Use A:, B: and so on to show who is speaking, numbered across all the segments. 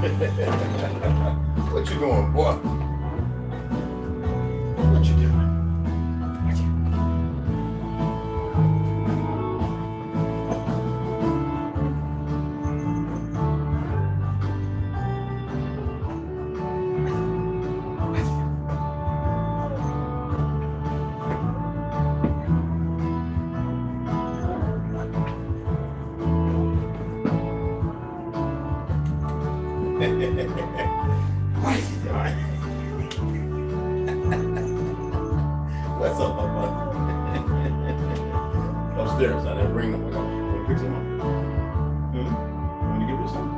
A: What you doing, boy? What you doing? What is he doing? What's up, my buddy? Upstairs, I didn't bring them. Want to pick some up? Want to give you some?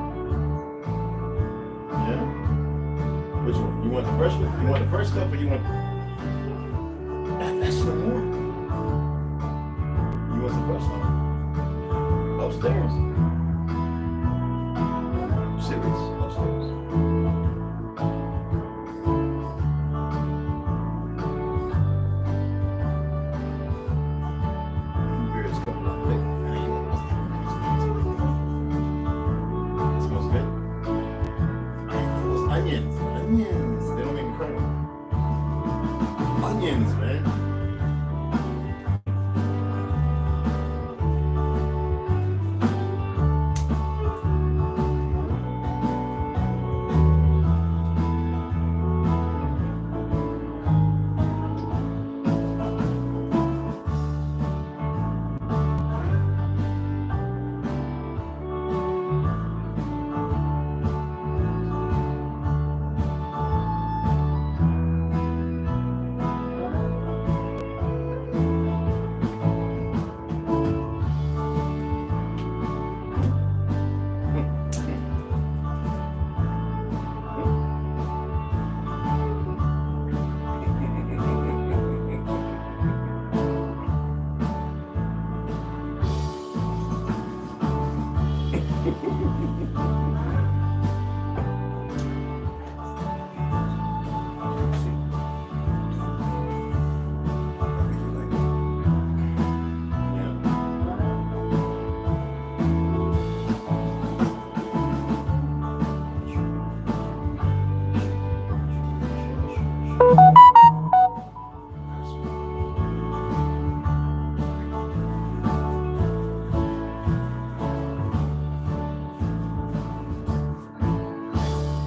A: Yeah? Which one? You want the first one? You want the first stuff or you want... That's no more. You want the first one? Upstairs. Serious. Upstairs. Onions. They don't make me cry. Onions, man.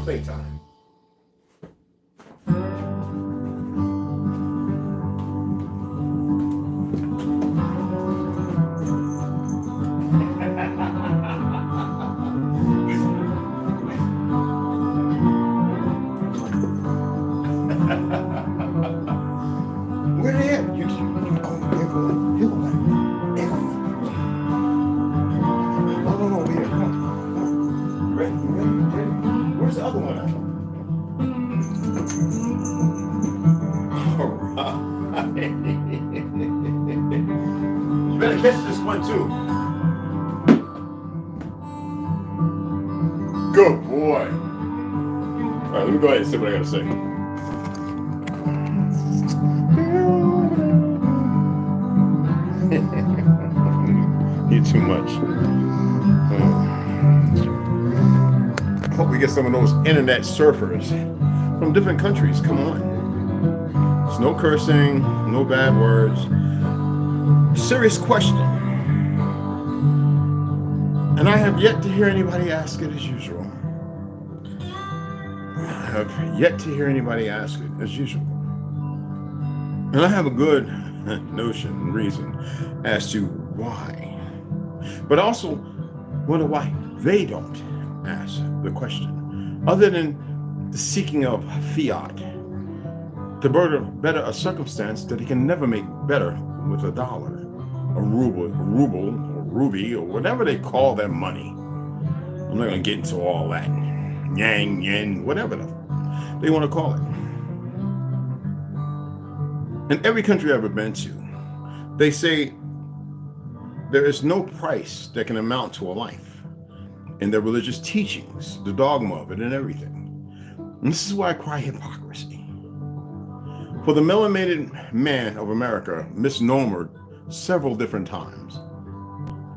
A: Playtime. Where they at? You just, they're going. No, over here. Come on. Ready? Where's the other one at? All right. You better catch this one too. Good boy. All right, let me go ahead and see what I gotta say. Eat too much. Hope we get some of those internet surfers from different countries. Come on. There's no cursing, no bad words. Serious question. And I have yet to hear anybody ask it as usual. I have yet to hear anybody ask it as usual. And I have a good notion and reason as to why. But also wonder why they don't ask the question, other than the seeking of fiat to better a circumstance that he can never make better with a dollar, a ruble, or ruby, or whatever they call their money. I'm not going to get into all that. Yang, yen, whatever they want to call it. In every country I've ever been to, they say there is no price that can amount to a life. In their religious teachings, the dogma of it and everything. And this is why I cry hypocrisy. For the melanated man of America misnomered several different times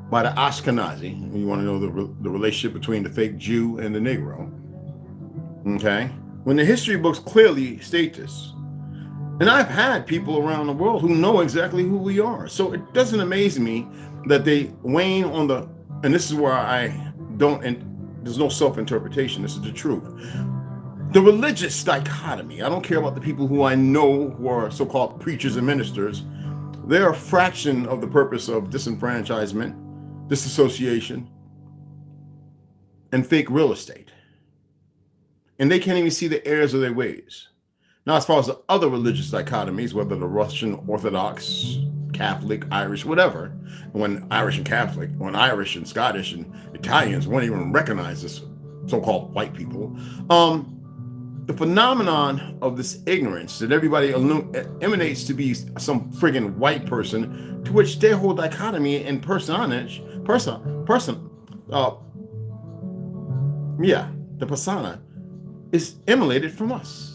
A: by the Ashkenazi, you want to know the relationship between the fake Jew and the Negro, Okay? When the history books clearly state this. And I've had people around the world who know exactly who we are. So it doesn't amaze me that they wane on the, and this is where I don't, and there's no self-interpretation, this is the truth. The religious dichotomy. I don't care about the people who I know who are so-called preachers and ministers. They're a fraction of the purpose of disenfranchisement, disassociation, and fake real estate. And they can't even see the errors of their ways. Now, as far as the other religious dichotomies, whether the Russian Orthodox, Catholic, Irish, whatever, when Irish and Catholic, when Irish and Scottish and Italians won't even recognize this so-called white people, the phenomenon of this ignorance that everybody emanates to be some friggin' white person, to which their whole dichotomy and the persona is emanated from us.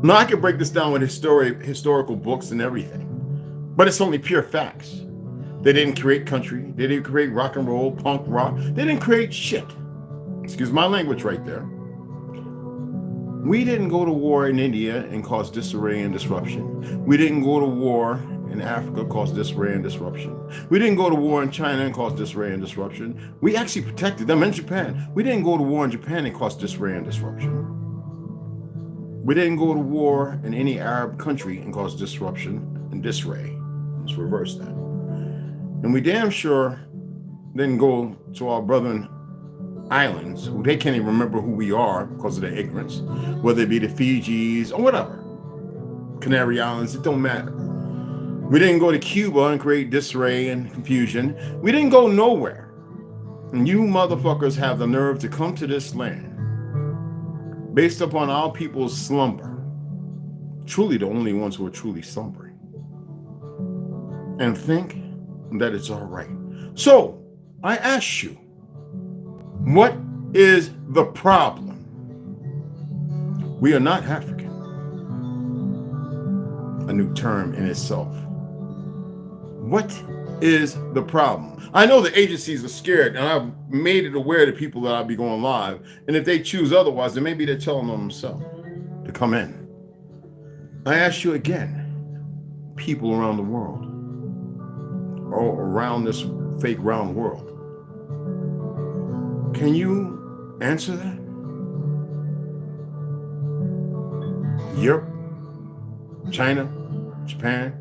A: Now, I can break this down with historical books and everything, but it's only pure facts. They didn't create country. They didn't create rock and roll, punk rock. They didn't create shit. Excuse my language right there. We didn't go to war in India and cause disarray and disruption. We didn't go to war in Africa, cause disarray and disruption. We didn't go to war in China and cause disarray and disruption. We actually protected them in Japan. We didn't go to war in Japan and cause disarray and disruption. We didn't go to war in any Arab country and cause disruption and disarray. Let's reverse that. And we damn sure didn't go to our brethren islands, who they can't even remember who we are because of their ignorance, whether it be the Fijis or whatever. Canary Islands, it don't matter. We didn't go to Cuba and create disarray and confusion. We didn't go nowhere. And you motherfuckers have the nerve to come to this land based upon our people's slumber, truly the only ones who are truly slumbering, and think that it's all right. So I ask you, what is the problem? We are not African, a new term in itself. What is the problem? I know the agencies are scared, and I've made it aware to people that I'll be going live. And if they choose otherwise, then maybe they're telling them themselves to come in. I ask you again, people around the world, or around this fake round world, can you answer that? Europe, China, Japan,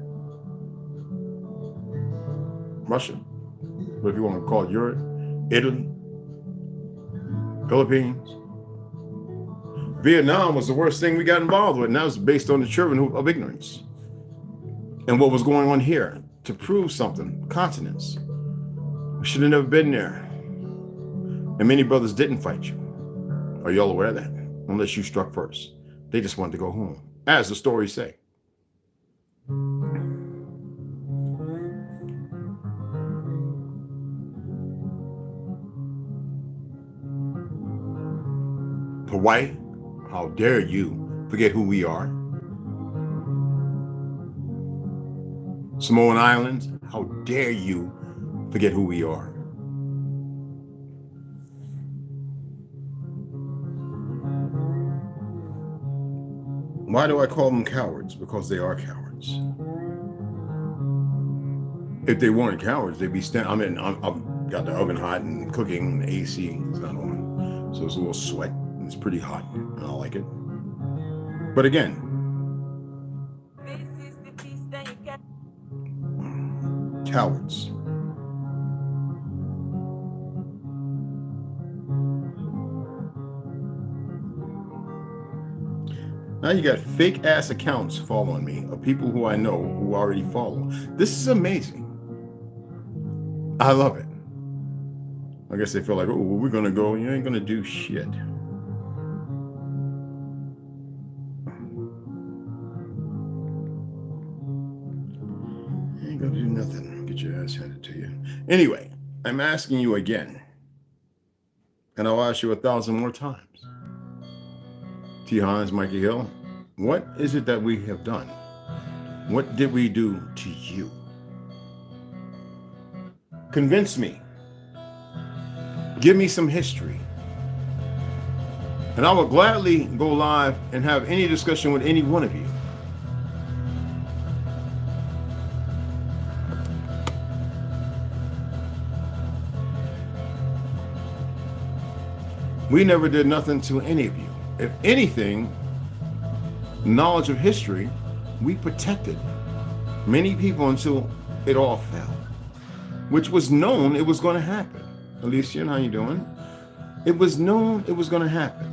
A: Russia, what if you want to call it Europe, Italy, Philippines. Vietnam was the worst thing we got involved with, and that was based on the children of ignorance and what was going on here to prove something. Continents. We should have never been there. And many brothers didn't fight you. Are y'all aware of that? Unless you struck first. They just wanted to go home, as the stories say. Hawaii, how dare you forget who we are? Samoan Islands, how dare you forget who we are? Why do I call them cowards? Because they are cowards. If they weren't cowards, they'd be standing. I've got the oven hot and cooking, and the AC is not on. So it's a little sweat. It's pretty hot, and I like it. But again, cowards. Now you got fake ass accounts following me of people who I know who already follow. This is amazing. I love it. I guess they feel like, oh, well, we're gonna go. You ain't gonna do shit. You ain't gonna do nothing. Get your ass handed to you. Anyway, I'm asking you again, and I'll ask you 1,000 more times. T. Hines, Mikey Hill, what is it that we have done? What did we do to you? Convince me. Give me some history. And I will gladly go live and have any discussion with any one of you. We never did nothing to any of you. If anything, knowledge of history, we protected many people until it all fell, which was known it was going to happen. Alicia, how you doing? It was known it was going to happen.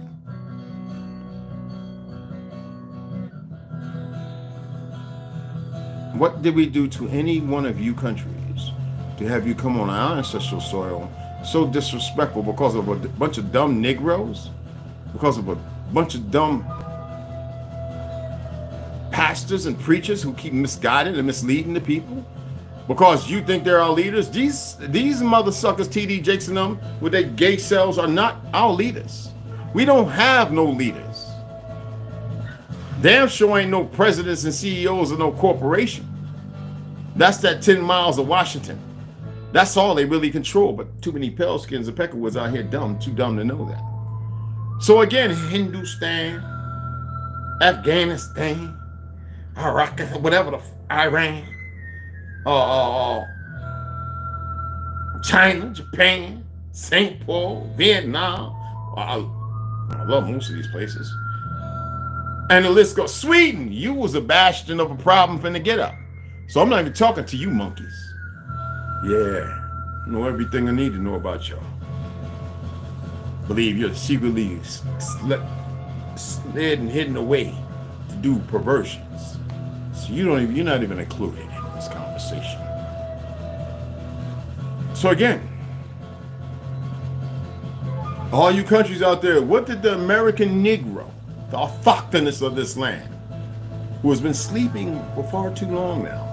A: What did we do to any one of you countries to have you come on our ancestral soil so disrespectful because of a bunch of dumb Negroes? Because of a bunch of dumb pastors and preachers who keep misguiding and misleading the people? Because you think they're our leaders? These mother suckers, TD Jakes and them, with their gay selves are not our leaders. We don't have no leaders. Damn sure ain't no presidents and CEOs of no corporation. That's that 10 miles of Washington. That's all they really control, but too many pale skins and peckerwoods out here too dumb to know that. So again, Hindustan, Afghanistan, Iraq, whatever the Iran, China, Japan, St. Paul, Vietnam. I love most of these places. And the list goes. Sweden, you was a bastion of a problem from the get up. So I'm not even talking to you monkeys. Yeah, I know everything I need to know about y'all. Believe you're secretly slid and hidden away to do perversions. So you're not even included in this conversation. So again, all you countries out there, what did the American Negro, the autochthonous of this land, who has been sleeping for far too long now?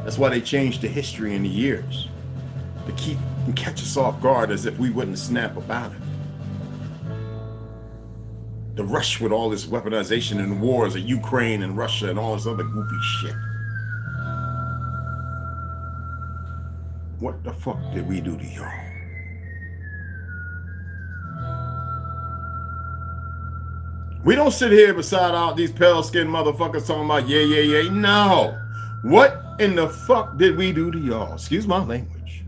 A: That's why they changed the history in the years, to keep and catch us off guard as if we wouldn't snap about it. The rush with all this weaponization and wars of Ukraine and Russia and all this other goofy shit. What the fuck did we do to y'all? We don't sit here beside all these pale-skinned motherfuckers talking about yeah. No. What in the fuck did we do to y'all? Excuse my language.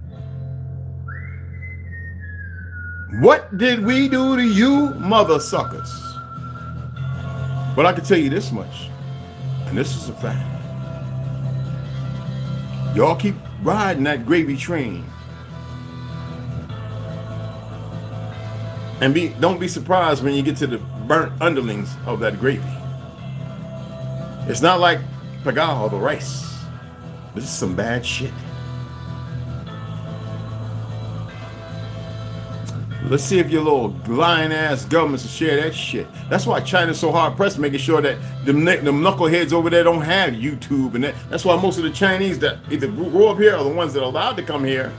A: What did we do to you, mother suckers? But I can tell you this much, and this is a fact. Y'all keep riding that gravy train. And don't be surprised when you get to the burnt underlings of that gravy. It's not like pagal or the rice. This is some bad shit. Let's see if your little lying ass governments will share that shit. That's why China's so hard pressed, making sure that them knuckleheads over there don't have YouTube, and that's why most of the Chinese that either grew up here or the ones that are allowed to come here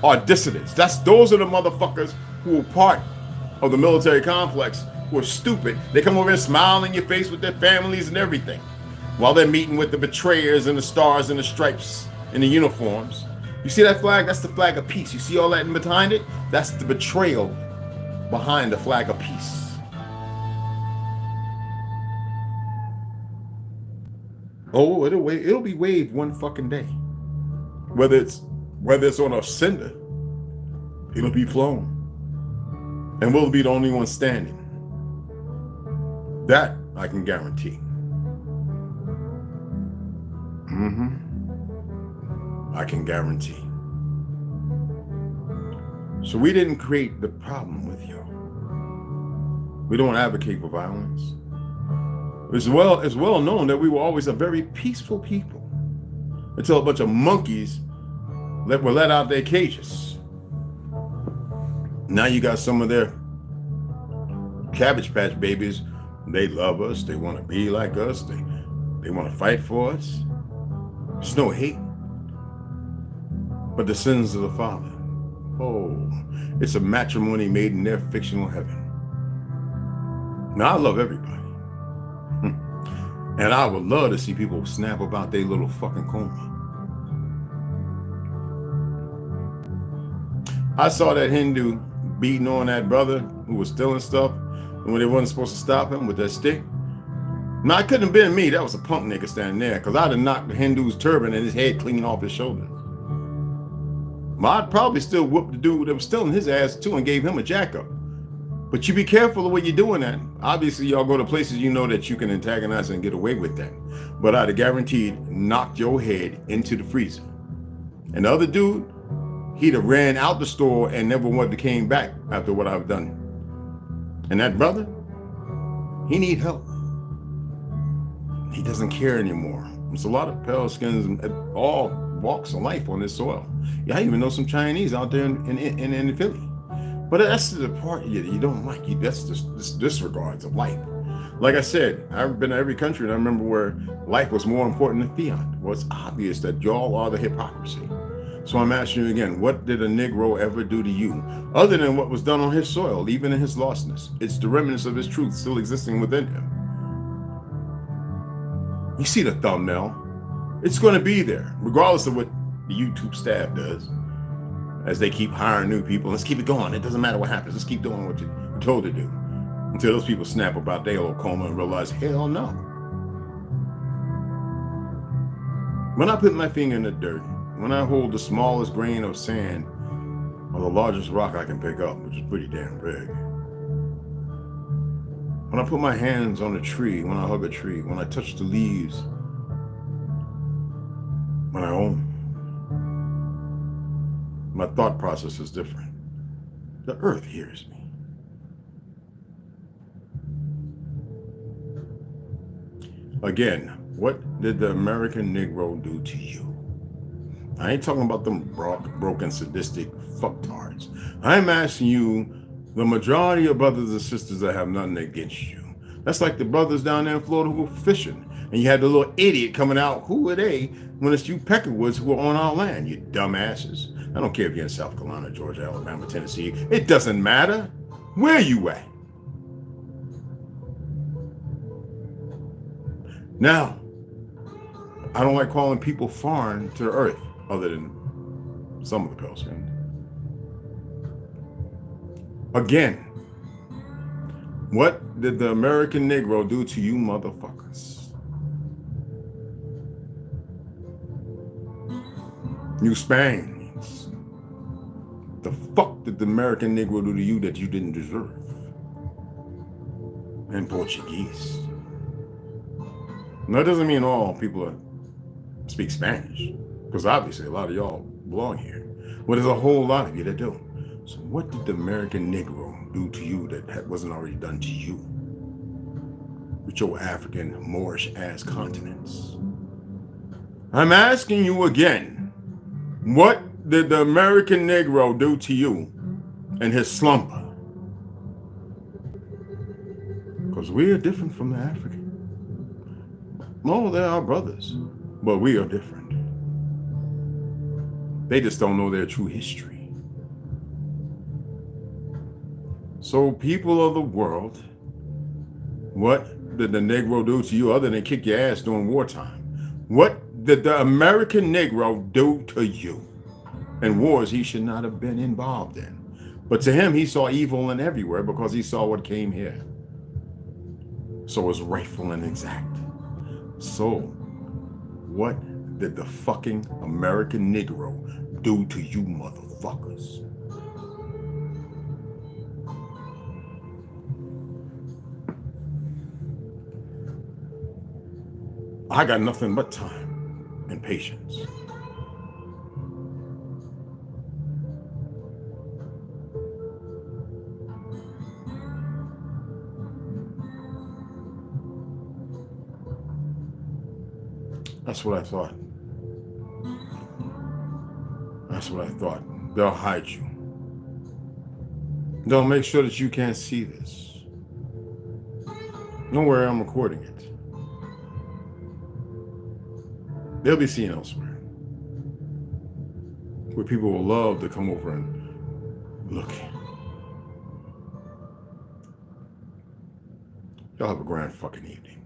A: are dissidents. Those are the motherfuckers who are part of the military complex who are stupid. They come over and smile in your face with their families and everything, while they're meeting with the betrayers and the stars and the stripes and the uniforms. You see that flag? That's the flag of peace. You see all that behind it? That's the betrayal behind the flag of peace. Oh, it'll be waved one fucking day. Whether it's on a cinder, it'll be flown. And we'll be the only one standing. That I can guarantee. I can guarantee. So we didn't create the problem with y'all. We don't advocate for violence. It's well known that we were always a very peaceful people until a bunch of monkeys were let out their cages. Now you got some of their Cabbage Patch babies. They love us. They want to be like us. They want to fight for us. There's no hate, but the sins of the father. Oh, it's a matrimony made in their fictional heaven. Now, I love everybody. And I would love to see people snap about their little fucking coma. I saw that Hindu beating on that brother who was stealing stuff. when they wasn't supposed to stop him with that stick. Now, it couldn't have been me. That was a punk nigga standing there, because I'd have knocked the Hindu's turban and his head clean off his shoulders. I'd probably still whoop the dude that was still in his ass too and gave him a jack up. But you be careful of what you're doing that. Obviously, y'all go to places you know that you can antagonize and get away with that. But I'd have guaranteed knocked your head into the freezer. And the other dude, he'd have ran out the store and never wanted to came back after what I've done. And that brother, he need help. He doesn't care anymore. There's a lot of pale skins and all walks of life on this soil. Yeah, I even know some Chinese out there in Philly. But that's the part you don't like. That's just disregards of life. Like I said, I've been to every country and I remember where life was more important than fiat. Well, it's obvious that y'all are the hypocrisy. So I'm asking you again, what did a Negro ever do to you other than what was done on his soil, even in his lostness? It's the remnants of his truth still existing within him. You see the thumbnail. It's going to be there, regardless of what the YouTube staff does, as they keep hiring new people. Let's keep it going. It doesn't matter what happens. Let's keep doing what you're told to do until those people snap about their little coma and realize, hell no. When I put my finger in the dirt, when I hold the smallest grain of sand or the largest rock I can pick up, which is pretty damn big, when I put my hands on a tree, when I hug a tree, when I touch the leaves, when I own, my thought process is different. The earth hears me. Again, what did the American Negro do to you? I ain't talking about them broken, sadistic fucktards. I'm asking you, the majority of brothers and sisters that have nothing against you. That's like the brothers down there in Florida who were fishing. And you had the little idiot coming out. Who are they when it's you peckerwoods who are on our land, you dumbasses? I don't care if you're in South Carolina, Georgia, Alabama, Tennessee. It doesn't matter. Where you at? Now, I don't like calling people foreign to the earth, other than some of the pale skin. Again, what did the American Negro do to you motherfuckers? You Spaniards. The fuck did the American Negro do to you that you didn't deserve? And Portuguese. Now, that doesn't mean all people speak Spanish, because obviously a lot of y'all belong here. But there's a whole lot of you that don't. So what did the American Negro do to you that wasn't already done to you with your African Moorish ass continents? I'm asking you again, what did the American Negro do to you in his slumber? Because we are different from the African. No, they're our brothers, but we are different. They just don't know their true history. So people of the world, what did the Negro do to you other than kick your ass during wartime? What did the American Negro do to you in wars he should not have been involved in? But to him, he saw evil in everywhere because he saw what came here. So it's rightful and exact. So what did the fucking American Negro do to you motherfuckers? I got nothing but time and patience. That's what I thought. That's what I thought. They'll hide you. They'll make sure that you can't see this. Don't worry, I'm recording it. They'll be seen elsewhere, where people will love to come over and look. Y'all have a grand fucking evening.